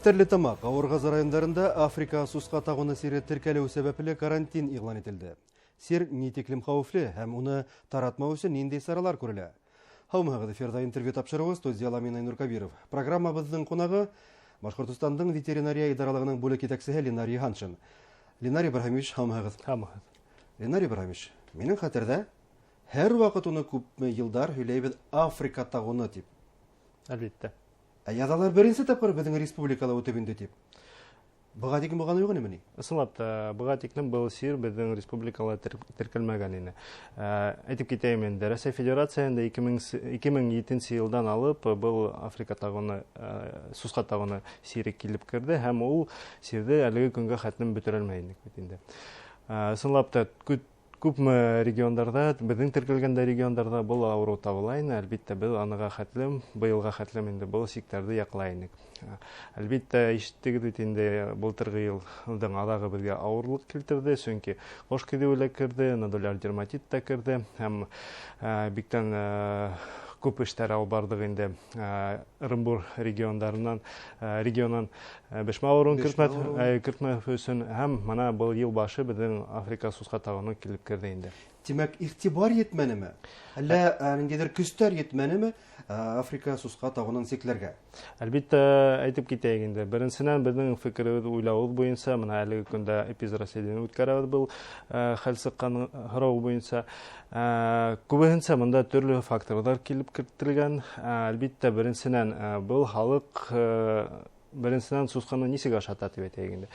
Стерлитамақ Ауырғаз райондарында Африка сусқа тағуны сире теркелеу сәбәпле карантин иғлан етілді. Сир нитеклим хауфле һәм уны таратмау өчен нинди саралар күрелә. Хаумагыды Ферда интервью тапшыруы студияла мен Айнур Кабиров. Программабыздың қонағы Башкортостандың ветеринария идаралығының бүлек етәксігі Ленарий Ханшин. Ленарий Ибрахимович, хаумагыд. Ленарий Ибрахимович, менің хәтердә һәр вакыт уны күпме йылдар һөйләйбез Африка тағуны тип. Әлбәттә. Язалар беренче тапкыр безнең республикада үтеп инде дип. Буга тиген булган уйгы немени? Ысынлап та, буга тиклем был сир безнең республикала теркелмәгән ине. Әйтеп китәйем инде, Россия Федерациясында 2007 елдан алып был Африка тагыны суска тагыны сире килеп керде һәм ул сирде әлеге көнгә хәтлем бетерелмәйник бит инде. Ысынлап та күпме региондарда, безнең теркелгәндә региондарда был авыру табыла ине, әлбәттә без аныга хәтлем, быелга хәтлем инде был секторды яклайник. Әлбәттә ишеттегез бит инде былтыргы елның адагы безгә авырлык килтерде, чөнки кош кидүләр керде, нодуляр дерматит та керде һәм биктән күп эшләр алып бардык инде Ырымбур регионнан 5 авырун кертмә өчен һәм менә бу ел башы безнең Африка сусқа тагыны килеп керде инде. Димәк, игътибар етмәнеме? Әллә ниндидер көстәр етмәнеме Африка сусқа тагынын сикләргә? Әлбәттә, әйтеп китәйек инде. Беренчедән безнең фикеребез, уйлавыбыз буенча, менә әлеге көндә эпизрасседин үткәрәбез был хәл сыккан һорау буенча. Күбенчә монда төрле факторлар килеп кертелгән. Әлбәттә, беренчедән был халык беренчедән сусканы нисек ашата дип әйтәйек инде.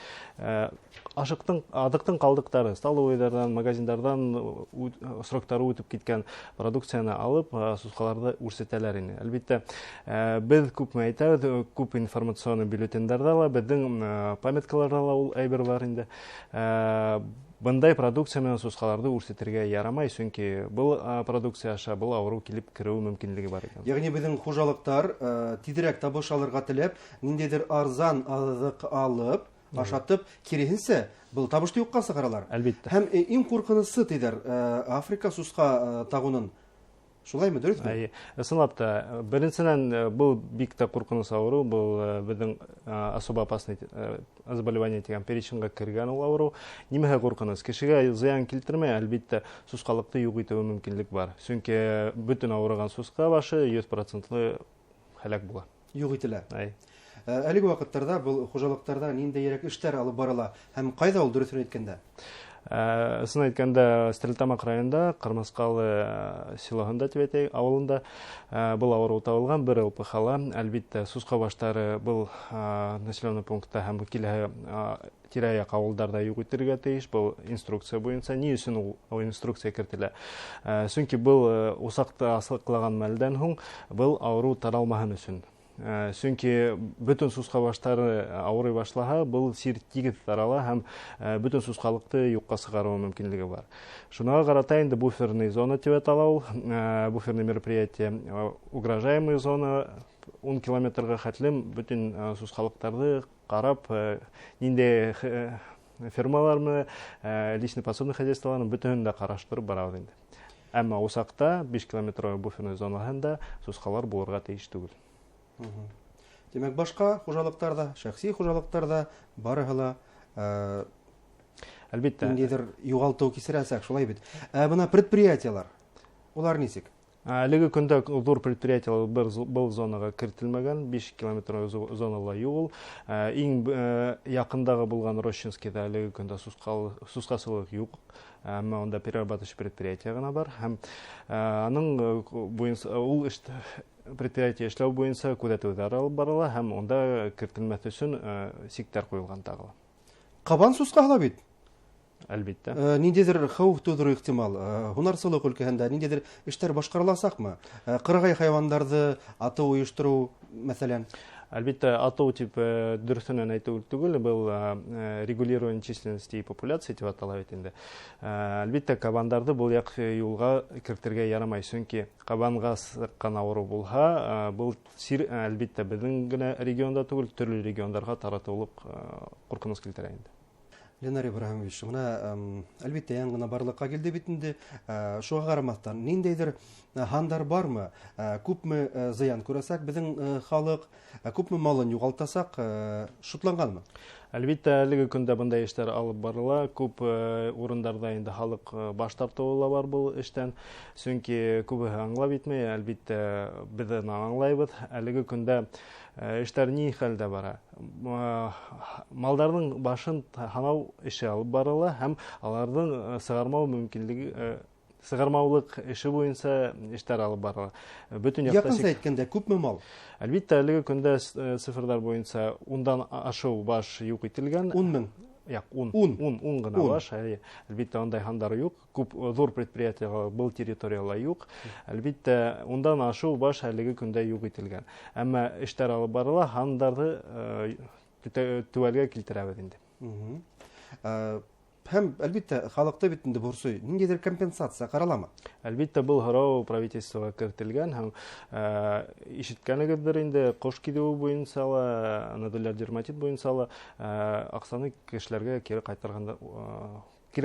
Адыктың калдыктары, столовыйлардан, магазиндардан сроктары үтеп киткән продукцияны алып, сускаларда үрсетәләр ине. Әлбәттә, без күпме әйтәбез, күп информацион бюллетеньләрдә ла, безнең памяткаларда ла ул әйбер бар инде. Бындай продукция менән сускаларды үрсетергә ярамай, чөнки был продукция аша был авыру килеп керү мөмкинлеге бар икән. Ягъни безнең хуҗалыктар тизрәк табыш алырга теләп, ниндидер арзан азык алып, ашатып, киресенчә был табышты юкка сыгаралар. Әлбәттә. Һәм иң куркынычы тидер Африка сусқа тагунын. Шулаймы, дөресме? Ысынлап та, беренчедән был бик тә куркыныч авыру, был безнең особо опасный заболевание дигән переченьгә кергән ул авыру. Нимәгә куркыныч? Кешегә зыян килтермәй, әлбәттә, сускалыкты юк итү мөмкинлек бар. Чөнки бөтен авырган суска башы 100% һәлак була. Юк ителә. Әлеге вакыттарда был хуҗалыктарда ниндәйрәк эшләр алып барыла һәм кайда ул дөресен әйткәндә? Ысын әйткәндә, Стерлитамак районында, Кырмыскалы селоһында дип әйтәйек, авылында был авыру табылган, бер ЛПХ-ла. Әлбәттә, сусқа баштары был населенный пунктта һәм киләһе тирә-як авылдарда юк итәргә тиеш. Был инструкция буенча, ни өчен ул инструкция кертелә? Чөнки был усакта асыклаган мәлдән һуң был авыру таралмаһын өчен. Чөнки бөтен сусқа баштары авырый башлаһа, был сир тигез тарала һәм бөтен сускалыкты юкка сыгару мөмкинлеге бар. Шуңа карата инде буферный зона дип атала ул. Буферный мероприятие, угрожаемая зона 10 километрга хәтлем бөтен сускалыктарды карап, нинди фермаларны, личный подсобный хозяйстволарны бөтенен дә караштырып барабыз инде. Әмма усакта 5 километровый буферный зонаһында сускалар булырга тиеш түгел. Демәк, башка хуҗалыктарда, шәхси хуҗалыктарда барыһы ла әлбәттә ниндидер югалту кисерәсәк, шулай бит. Бuna предприятиелар, улар нисек? Әлеге көндә зур предприятиелар был зонага кертелмәгән, 5 километровый зонала юк. Иң якындагы булган Рощинскийда әлеге көндә сускасылык юк. Әмма анда перерабатывающий предприятие гына бар. Һәм аның буенча ул предприятие эшләү буенча күзәтүләр алып барыла һәм анда кертелмәс өчен сектор куелган тагы. Кабан сускаһы бит. Әлбәттә. Ниндидер хәүф тудыру ихтимал. Һунарсылык өлкәһендә ниндидер эшләр башкарыласакмы? Кыргай хайвандарды ату оештыру, мәсәлән. Әлбәттә, ату тип дөресен әйтү түгел, был регулирование численности и популяции дип атала бит инде. Әлбәттә, кабандарды бул як юлга кертергә ярамай, чөнки кабанга сыккан авыру булһа, бул сир әлбәттә безнең генә регионда түгел, төрле регионнарга таратылып куркыныч килтерә инде. Ленар Ибрахимович, мына әлбәттә яңгына барлыкка килде бит инде. Шуга карамастан, ниндәйдер хандар бармы? Күпме зыян күрәсәк безнең халык, күпме малын югалтасак, шутланганмы? Әлбәттә, әлеге көндә бындай эшләр алып барыла. Күп урындарда инде халык баш тартуы бар бул эштән. Чөнки күбе аңлап итмәй, әлбәттә без дә аңлайбыз. Әлеге көндә эшләр ни хәлдә бара? Малларның башын ханау эше алып барыла һәм аларның сыгармау мөмкинлеге сыгармаулык эше буенча эшләр алып барыла. Бөтен Якынса әйткәндә күпме мал? Әлбәттә, әлеге көндә цифрлар буенча 10дан ашыу баш юк ителгән. 10 мең. Як, 10 гына баш. Әлбәттә, андай хандар юк. Күп зур предприятиялар был территориялар юк. Әлбәттә, 10дан ашыу баш әлеге көндә юк ителгән. Әмма эшләр алып барыла, хандарды түбәлгә килтерәбез инде. Һәм әлбәттә халыкта бит инде бурсый. Ниндидер компенсация караламы? Әлбәттә, был һорау правительствога кертелгән һәм ишеткәнегездер инде кош кидеү буенча ла, нодуляр дерматит буенча ла акчаны кешеләргә кире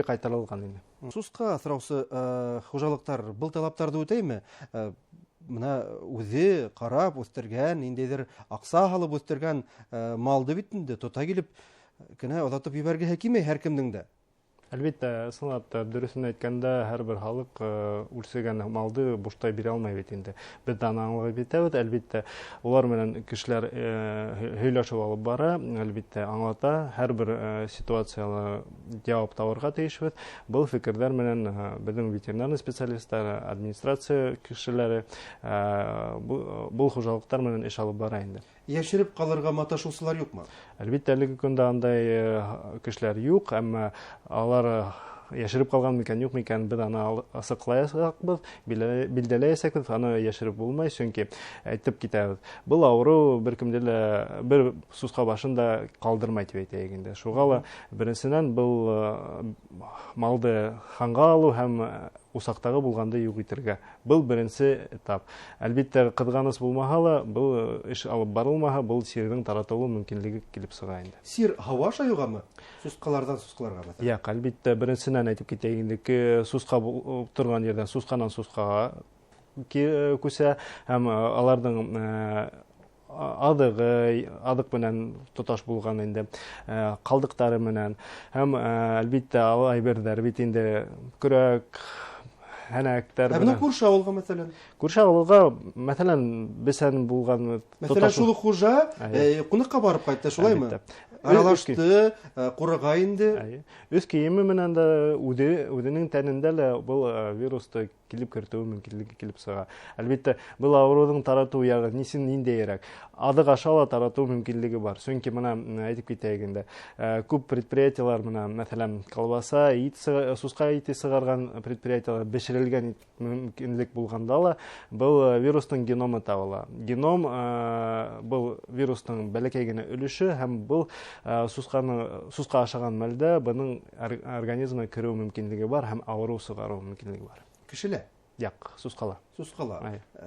кайтарылган инде. Суска асраусы хуҗалыктар был талаптарды үтәйме? Мына үзе карап үстергән, ниндидер акча алып үстергән малды бит инде тота килеп кенә озатып ебәргәһе килмәй һәркемнең дә. Әлбәттә, сынап дөресен әйткәндә, һәрбер халык үрсегән малды буштай бирә алмай бит инде. Без дә аңлап бетәбез, әлбәттә, улар менән кешеләр һөйләшеп алып бара, әлбәттә, аңлата, һәрбер ситуациялы җавап табарга тиешбез. Был фикерләр менән безнең ветеринар специалистлары, администрация кешеләре бу хуҗалыктар менән эш алып бара инде. Яшереп калырга маташучылар юкмы? Әлбәттә, әлеге көндә андай кешеләр юк, әмма алар яшереп калган микән, юк микән, без аны асыклаячакбыз, билдәләячәкбез, аны яшереп булмай, чөнки әйтеп китәбез. Бу авыру беркемдә дә бер суска башында калдырмай дип әйтәйек инде. Шуга ла беренчедән бу малды ханга алу һәм усактагы булганды юк итәргә. Был беренче этап. Әлбәттә, кызганыч булмаһа ла, бу эш алып барылмаһа, бу сирнең таратылу мөмкинлеге килеп чыга инде. Сир һава шаюгамы? Сускалардан сускаларга мәсәлән. Як, әлбәттә, беренчедән әйтеп китәйек инде, суска торган yerдән сусканан сускага күсә һәм аларның адык белән тоташ булган инде, калдыктары менән һәм әлбәттә, алай бердәр бит инде көрәк һәнәктәр белән. Менә күрше авылга мәсәлән. Күрше авылга мәсәлән бесән булган мәсәлән шул хуҗа кунакка барып кайтты, шулаймы? Аралашты, курыга инде. Үз киеме менән дә үзенең тәнендә лә бу вирусты килеп кертү мөмкинлеге килеп чыга. Әлбәттә, бу авырудың тарату ягы ниндәйрәк? Адык аша тарату мөмкинлеге бар. Чөнки менә әйтеп китәйек инде, күп предприятиялар менә, мәсәлән, колбаса, суска ите сыгарган предприятиялар бешерелгән мөмкинлек булганда ла, бу вирусның геномы табыла. Геном бу вирусның бәләкәй генә өлеше һәм бу суска ашаган мәлдә буның организмына керү мөмкинлеге бар һәм авыру сыгару мөмкинлеге бар. Кешелә? Як, сускала. Сускала.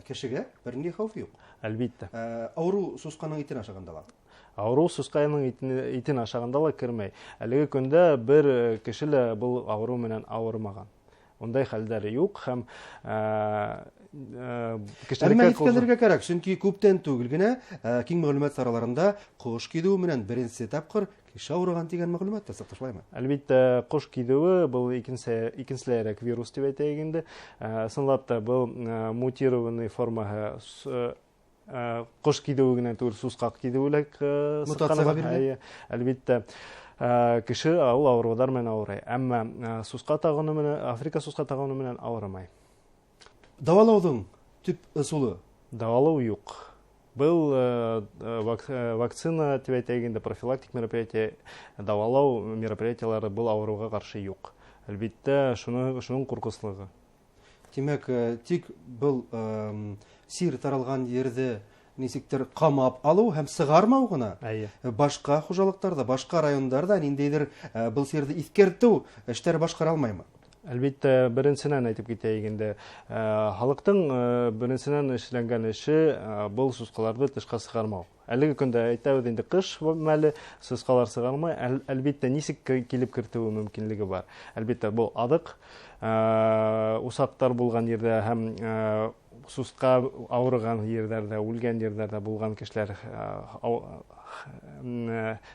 Кешегә бернинди хәүф юк. Әлбәттә. Авыру сусканың итен ашаганда ла. Авыру сусканың итен ашаганда ла кермәй. Әлеге көндә бер кешелә бу авыру менән авырмаган. Ондай хәлдәр юк һәм кешеләргә әйткәнләргә кирәк, чөнки күптән түгел генә киң мәгълүмат сараларында кош кидү менән беренче тапкыр кеше авырган дигән мәгълүмат та сакташлаймы? Әлбәттә, кош кидүе бу икенчеләрәк вирус дип әйтәйек инде. Сынлап та бу мутированный формага кош кидүе генә түгел, суска кидүлек мутациягә бирелә. Әлбәттә, кеше авырудар менән авырый. Әмма суска тагыны менән, Африка суска тагыны менән авырмай. Давалаудың төп ысулы? Давалау юк. Был вакцина дип әйтәйек инде, профилактик мероприятие, давалау мероприятиялары был авыруга каршы юк. Әлбәттә, шуның куркынычлыгы. Димәк, тик был сир таралган yerде нисектер камап алу һәм сыгармау гына. Башка хуҗалыктарда, башка районнарда ниндидер был сирде искәртү эшләр башкара алмаймы? Әлбәттә, беренчедән әйтеп китәйек инде, халыктың беренчедән эшләнгән эше был сускаларны тышка чыгармау. Әлеге көндә әйтәбез инде кыш мәле сускалар чыгармай, әлбәттә ничек килеп кертүе мөмкинлеге бар. Әлбәттә бу адык, усактар булган ердә һәм суска авырган ерләрдә, үлгән ерләрдә булган кешеләр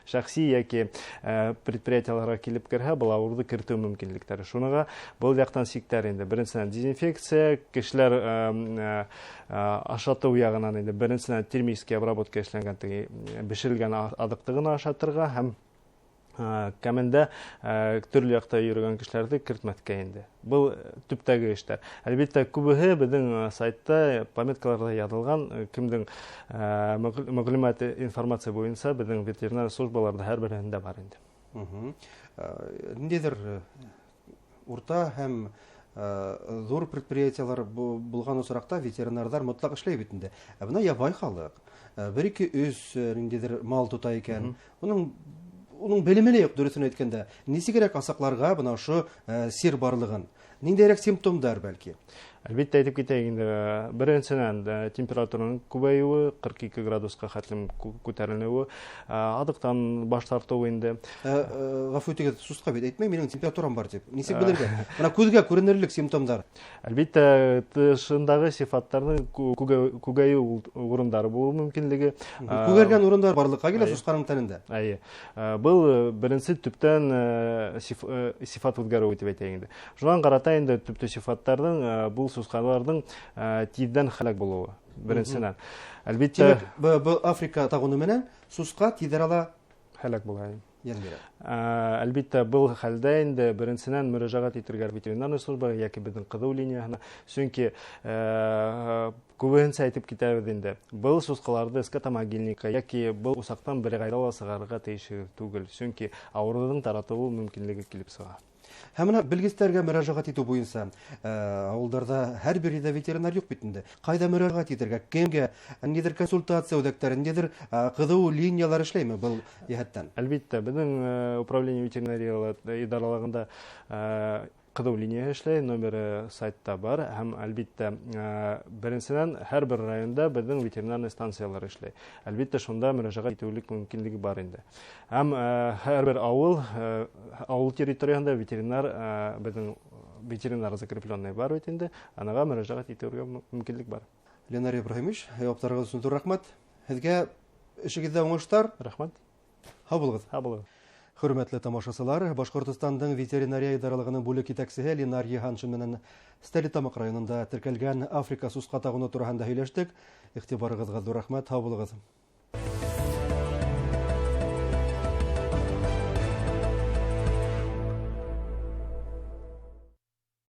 шәхси яки предприятияларга килеп керһә, был авыруды кертү мөмкинлекләре. Шуныга был яктан сиктәр инде. Беренчедән дезинфекция, кешеләр ашату ягынан инде беренчедән термический обработка эшләнгән бешерелгән адыкты гына ашатырга һәм кәмендә төрле якта йөргән кешеләрне кертмәскә инде. Был төптәге эшләр. Әлбәттә, күбеһе безнең сайтта пометкаларда язылган, кемнең мәгълүмат информация буенча безнең ветеринар службаларда һәр берендә бар инде. Ниндидер урта һәм зур предприятиялар булган осракта ветеринарлар мотлак эшләй бит инде. Бuna ябай халык. Бер-ике үз ниндидер мал тута икән. Уның белемене юк, дөресен әйткәндә. Нисегрәк асакларга бына шу сир барлыгын? Ниндәйрәк симптомдар бәлки? Әлбәттә, әйтеп китәйек инде, беренчедән температураның күбәюе, 42 градуска хәтлем күтәрелүе, адыктан баш тартуы инде. Гафу итегез, суска бит әйтмәй, минең температурам бар дип. Ничек белергә? Менә күзгә күренерлек симптомдар. Әлбәттә, тышындагы сифатларның күгәю урындары булу мөмкинлеге. Күгәргән урындар барлыкка килә сусканың тәнендә. Әйе. Был беренче төптән сифат үзгәрү дип әйтәйек инде. Шуңа карата инде төптә сифатларның бу сускаларның тиздән һәлак булуы беренчедән. Әлбәттә, бу Африка тагыны менән суска тиздән ала һәлак була. Әлбәттә, был хәлдә инде беренчедән мөрәҗәгать итәргә ветеринар службага яки безнең кызу линиясына, чөнки күбенчә әйтеп китәбез инде. Был сускаларны скотомогильникка яки был усактан бер гайрала сыгарга тиеш түгел, чөнки авырудың таратылу мөмкинлеге килеп чыга. Һәм менә белгечләргә мөрәҗәгать итү буенча, авылларда һәр бер өйдә ветеринар юк бит инде. Кайда мөрәҗәгать итәргә, кемгә, нидер консультация үзәкләре, нидер кызу линиялар эшләйме был яһәттән? Әлбәттә, безнең управление ветеринария идаралыгында кызу линия эшләй, номеры сайтта бар, һәм әлбәттә беренчедән һәр бер районда безнең ветеринар станциялар эшләй. Әлбәттә, шунда мөрәҗәгать итүлек мөмкинлеге бар инде. Һәм һәр бер авыл территориясында безнең ветеринар закрепленный бар бит инде, анага мөрәҗәгать итәргә мөмкинлек бар. Ленар Ибраһимович, яптарыгыз өчен рәхмәт. Сезгә эшегездә уңышлар. Рәхмәт. Һау булыгыз. Һау булыгыз. Хөрмәтле тамашачылар, Башкортостандың ветеринария идаралыгының бүлек итәкчесе Ленар Йоханшин менән Стәрлетамак районында теркәлгән Африка суска тагыны турында һөйләштек. Игътибарыгызга зур рәхмәт. Һау булыгыз.